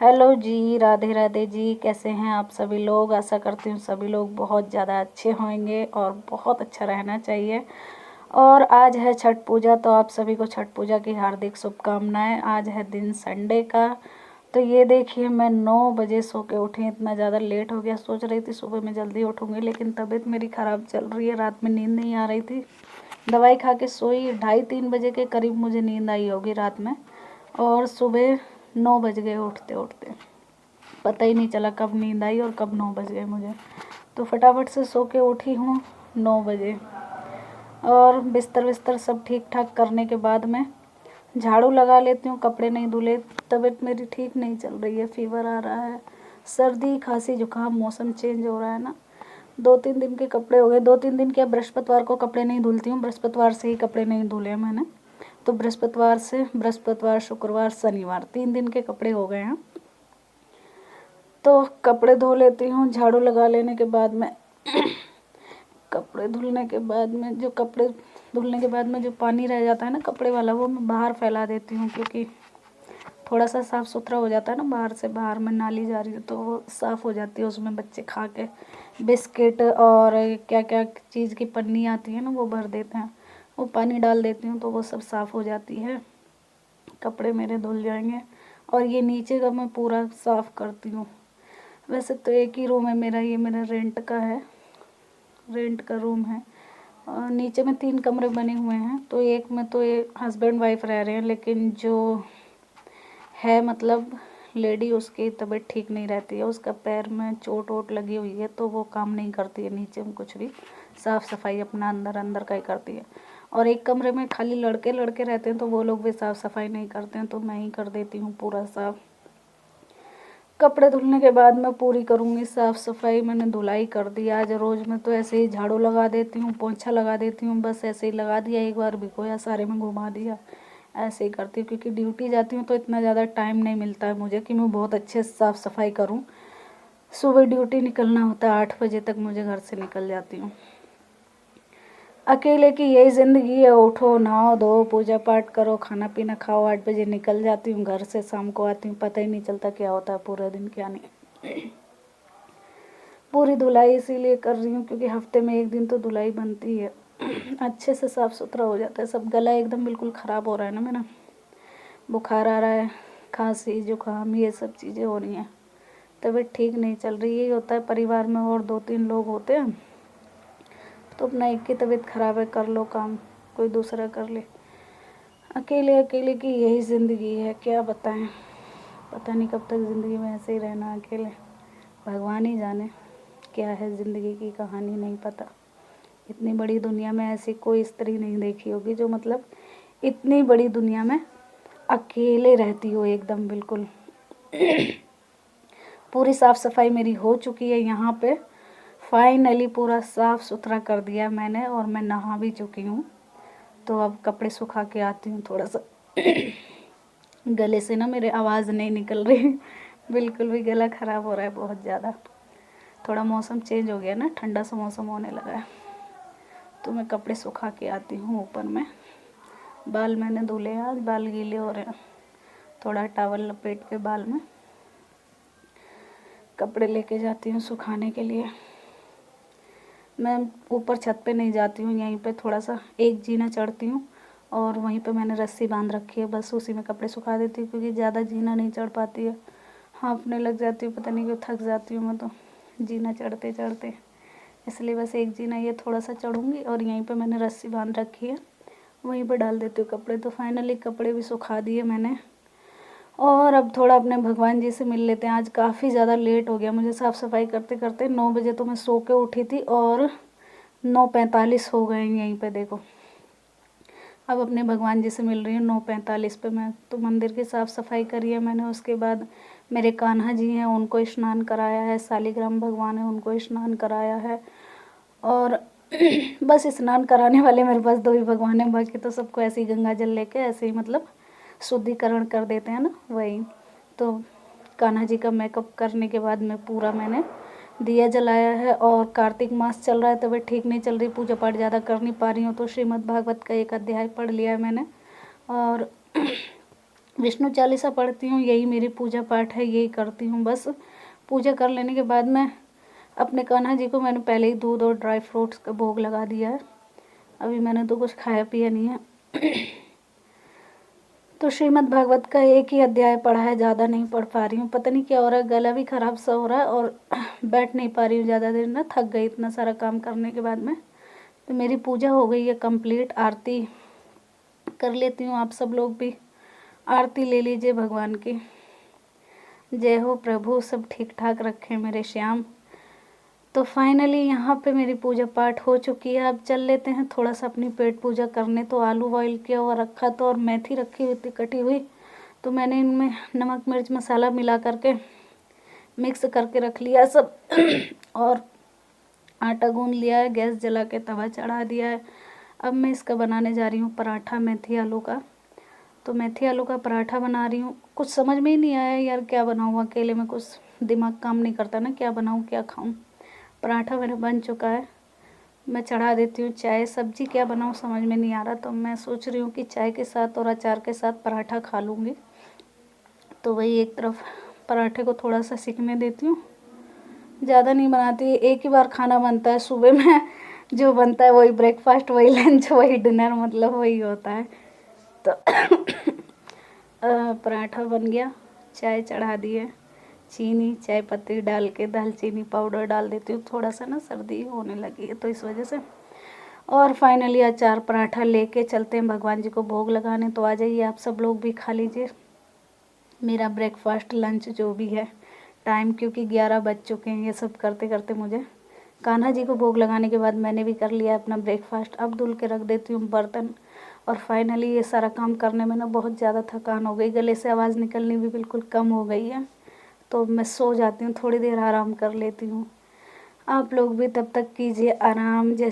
Hello जी, राधे राधे जी। कैसे हैं आप सभी लोग? आशा करती हूँ सभी लोग बहुत ज़्यादा अच्छे होंगे और बहुत अच्छा रहना चाहिए। और आज है छठ पूजा, तो आप सभी को छठ पूजा की हार्दिक शुभकामनाएं। आज है दिन संडे का। तो ये देखिए, मैं 9 बजे सो के उठी। इतना ज़्यादा लेट हो गया। सोच रही थी सुबह में जल्दी उठूँगी, लेकिन तबीयत मेरी ख़राब चल रही है। रात में नींद नहीं आ रही थी। दवाई खा के सोई, 2:30-3 बजे के करीब मुझे नींद आई होगी रात में। और सुबह 9 बज गए उठते उठते। पता ही नहीं चला कब नींद आई और कब 9 बज गए मुझे। तो फटाफट से सो के उठी हूँ 9 बजे। और बिस्तर विस्तर सब ठीक ठाक करने के बाद में झाड़ू लगा लेती हूँ। कपड़े नहीं धुले। तबीयत मेरी ठीक नहीं चल रही है, फीवर आ रहा है, सर्दी खांसी जुकाम, मौसम चेंज हो रहा है ना। 2-3 दिन के कपड़े हो गए। 2-3 दिन क्या, बृहस्पतिवार को कपड़े नहीं धुलती हूँ। बृहस्पतिवार से ही कपड़े नहीं धुले मैंने। तो बृहस्पतिवार, शुक्रवार, शनिवार 3 दिन के कपड़े हो गए हैं। तो कपड़े धो लेती हूँ। झाड़ू लगा लेने के बाद में कपड़े धुलने के बाद में जो पानी रह जाता है ना कपड़े वाला, वो मैं बाहर फैला देती हूँ, क्योंकि थोड़ा सा साफ़ सुथरा हो जाता है ना। बाहर में नाली जा रही है तो वो साफ़ हो जाती है। उसमें बच्चे खा के बिस्किट और क्या क्या चीज़ की पन्नी आती है ना, वो भर देते हैं। वो पानी डाल देती हूँ तो वो सब साफ़ हो जाती है। कपड़े मेरे धुल जाएंगे। और ये नीचे का मैं पूरा साफ़ करती हूँ। वैसे तो एक ही रूम है मेरा, ये मेरा रेंट का रूम है। और नीचे में 3 कमरे बने हुए हैं। तो एक में तो ये हस्बैंड वाइफ रह रहे हैं, लेकिन जो है मतलब लेडी, उसकी तबीयत ठीक नहीं रहती है। उसका पैर में चोट वोट लगी हुई है, तो वो काम नहीं करती है नीचे में कुछ भी। साफ़ सफाई अपना अंदर का ही करती है। और एक कमरे में खाली लड़के रहते हैं, तो वो लोग भी साफ़ सफाई नहीं करते हैं, तो मैं ही कर देती हूँ पूरा साफ़। कपड़े धुलने के बाद मैं पूरी करूँगी साफ़ सफाई। मैंने धुलाई कर दी आज। रोज़ में तो ऐसे ही झाड़ू लगा देती हूँ, पोंछा लगा देती हूँ, बस ऐसे ही लगा दिया, एक बार भिगोया, सारे में घुमा दिया। ऐसे ही करती हूँ, क्योंकि ड्यूटी जाती हूँ तो इतना ज़्यादा टाइम नहीं मिलता है मुझे कि मैं बहुत अच्छे से साफ़ सफाई करूँ। सुबह ड्यूटी निकलना होता है, 8 बजे तक मुझे घर से निकल जाती हूँ। अकेले की यही ज़िंदगी है। उठो, नहाओ धो, पूजा पाठ करो, खाना पीना खाओ, 8 बजे निकल जाती हूँ घर से, शाम को आती हूँ, पता ही नहीं चलता क्या होता है पूरा दिन क्या नहीं। पूरी धुलाई इसीलिए कर रही हूँ क्योंकि हफ्ते में 1 दिन तो धुलाई बनती है। अच्छे से साफ़ सुथरा हो जाता है सब। गला एकदम बिल्कुल ख़राब हो रहा है ना मेरा, बुखार आ रहा है, खांसी जुकाम, ये सब चीज़ें हो रही हैं। तबीयत ठीक नहीं चल रही। यही होता है, परिवार में और 2-3 लोग होते हैं तो अपना एक की तबीयत ख़राब है, कर लो काम, कोई दूसरा कर ले। अकेले की यही ज़िंदगी है, क्या बताएं। पता नहीं कब तक ज़िंदगी में ऐसे ही रहना अकेले। भगवान ही जाने क्या है ज़िंदगी की कहानी, नहीं पता। इतनी बड़ी दुनिया में ऐसी कोई स्त्री नहीं देखी होगी जो मतलब इतनी बड़ी दुनिया में अकेले रहती हो एकदम बिल्कुल। पूरी साफ़ सफाई मेरी हो चुकी है यहाँ पे। फाइनली पूरा साफ़ सुथरा कर दिया मैंने, और मैं नहा भी चुकी हूँ। तो अब कपड़े सुखा के आती हूँ। थोड़ा सा गले से ना मेरे आवाज़ नहीं निकल रही। बिल्कुल भी गला ख़राब हो रहा है बहुत ज़्यादा। थोड़ा मौसम चेंज हो गया ना, ठंडा सा मौसम होने लगा है। तो मैं कपड़े सुखा के आती हूँ ऊपर में। बाल मैंने धुले हैं, आज बाल गीले हो रहे हैं। थोड़ा टॉवल लपेट के बाल में कपड़े लेके जाती हूँ सुखाने के लिए। मैं ऊपर छत पे नहीं जाती हूँ, यहीं पे थोड़ा सा एक जीना चढ़ती हूँ और वहीं पे मैंने रस्सी बांध रखी है, बस उसी में कपड़े सुखा देती हूँ, क्योंकि ज़्यादा जीना नहीं चढ़ पाती है। हाँफने लग जाती हूँ, पता नहीं क्यों थक जाती हूँ मैं तो जीना चढ़ते चढ़ते। इसलिए बस एक जीना ये थोड़ा सा चढ़ूँगी और यहीं पे मैंने रस्सी बांध रखी है, वहीं पे डाल देती हूँ कपड़े। तो फाइनली कपड़े भी सुखा दिए मैंने। और अब थोड़ा अपने भगवान जी से मिल लेते हैं। आज काफ़ी ज़्यादा लेट हो गया मुझे साफ़ सफाई करते करते। 9 बजे तो मैं सो के उठी थी और 9:45 हो गए यहीं पे देखो। अब अपने भगवान जी से मिल रही हूँ 9:45 पे। मैं तो मंदिर की साफ़ सफाई करी है मैंने। उसके बाद मेरे कान्हा जी हैं, उनको स्नान कराया है। शालिग्राम भगवान है, उनको स्नान कराया है। और बस स्नान कराने वाले मेरे पास 2 ही भगवान हैं, बाकी तो सबको ऐसे ही गंगा जल लेके ऐसे ही मतलब शुद्धिकरण कर देते हैं ना, वही। तो कान्हा जी का मेकअप करने के बाद में पूरा मैंने दिया जलाया है। और कार्तिक मास चल रहा है, तबीयत ठीक नहीं चल रही, पूजा पाठ ज़्यादा कर नहीं पा रही हूँ, तो श्रीमद् भागवत का 1 अध्याय पढ़ लिया है मैंने। और विष्णु चालीसा पढ़ती हूँ, यही मेरी पूजा पाठ है, यही करती हूँ बस। पूजा कर लेने के बाद मैं अपने कान्हा जी को मैंने पहले ही दूध और ड्राई फ्रूट्स का भोग लगा दिया है। अभी मैंने तो कुछ खाया पिया नहीं है। तो श्रीमद् भागवत का एक ही अध्याय पढ़ा है, ज़्यादा नहीं पढ़ पा रही हूँ। पता नहीं क्या हो रहा है, गला भी ख़राब सा हो रहा है और बैठ नहीं पा रही हूँ ज़्यादा देर ना, थक गई इतना सारा काम करने के बाद में। तो मेरी पूजा हो गई है कंप्लीट। आरती कर लेती हूँ, आप सब लोग भी आरती ले लीजिए भगवान की। जय हो प्रभु, सब ठीक ठाक रखें मेरे श्याम। तो फाइनली यहाँ पे मेरी पूजा पाठ हो चुकी है। अब चल लेते हैं थोड़ा सा अपनी पेट पूजा करने। तो आलू बॉईल किया हुआ रखा तो, और मेथी रखी हुई थी कटी हुई, तो मैंने इनमें नमक मिर्च मसाला मिला करके मिक्स करके रख लिया सब। और आटा गूंद लिया है, गैस जला के तवा चढ़ा दिया है। अब मैं इसका बनाने जा रही हूँ पराठा मेथी आलू का। तो मेथी आलू का पराठा बना रही हूँ। कुछ समझ में ही नहीं आया यार क्या बनाऊँ, अकेले में कुछ दिमाग काम नहीं करता ना, क्या बनाऊँ क्या खाऊँ। पराठा मेरा बन चुका है, मैं चढ़ा देती हूँ चाय। सब्जी क्या बनाऊँ समझ में नहीं आ रहा, तो मैं सोच रही हूँ कि चाय के साथ और अचार के साथ पराठा खा लूँगी। तो वही एक तरफ पराठे को थोड़ा सा सिकने देती हूँ, ज़्यादा नहीं बनाती। एक ही बार खाना बनता है सुबह में, जो बनता है वही ब्रेकफास्ट, वही लंच, वही डिनर, मतलब वही होता है। तो पराठा बन गया, चाय चढ़ा दी है, चीनी चाय पत्ती डाल के दालचीनी पाउडर डाल देती हूँ, थोड़ा सा ना सर्दी होने लगी है तो इस वजह से। और फाइनली अचार पराठा लेके चलते हैं भगवान जी को भोग लगाने। तो आ जाइए आप सब लोग भी खा लीजिए मेरा ब्रेकफास्ट लंच जो भी है टाइम, क्योंकि 11 बज चुके हैं ये सब करते करते मुझे। कान्हा जी को भोग लगाने के बाद मैंने भी कर लिया अपना ब्रेकफास्ट। अब धुल के रख देती हूँ बर्तन। और फाइनली ये सारा काम करने में ना बहुत ज़्यादा थकान हो गई, गले से आवाज़ निकलनी भी बिल्कुल कम हो गई है। तो मैं सो जाती हूँ, थोड़ी देर आराम कर लेती हूँ। आप लोग भी तब तक कीजिए आराम। जैसे